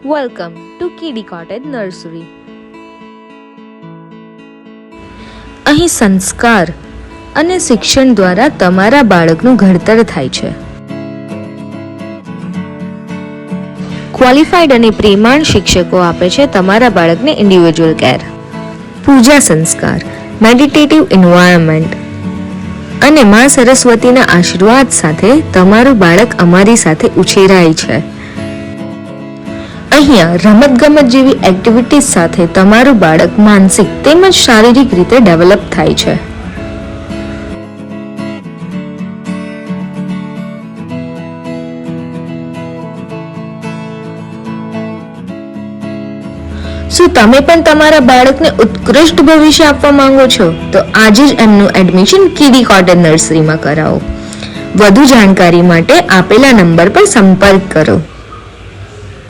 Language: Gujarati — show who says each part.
Speaker 1: Welcome to kiddie cottage nursery. અહીં સંસ્કાર અને શિક્ષણ દ્વારા તમારા બાળકનું ઘડતર થાય છે. ક્વોલિફાઈડ અને પ્રેમાળ શિક્ષકો આપે છે તમારા બાળકને ઇન્ડિવિજ્યુઅલ કેર. પૂજા સંસ્કાર, મેડિટેટિવ એન્વાયરમેન્ટ અને માં સરસ્વતીના આશીર્વાદ સાથે તમારું બાળક અમારી સાથે ઉછેરાય છે. અહીંયા રમતગમત જેવી એક્ટિવિટીઝ સાથે તમારું બાળક માનસિક તેમજ શારીરિક રીતે ડેવલપ થાય છે. શું તમે પણ તમારા બાળકને ઉત્કૃષ્ટ ભવિષ્ય આપવા માંગો છો? તો આજે જ એમનું એડમિશન કિડી કોટેજ નર્સરીમાં કરાવો. વધુ જાણકારી માટે આપેલા નંબર પર સંપર્ક કરો.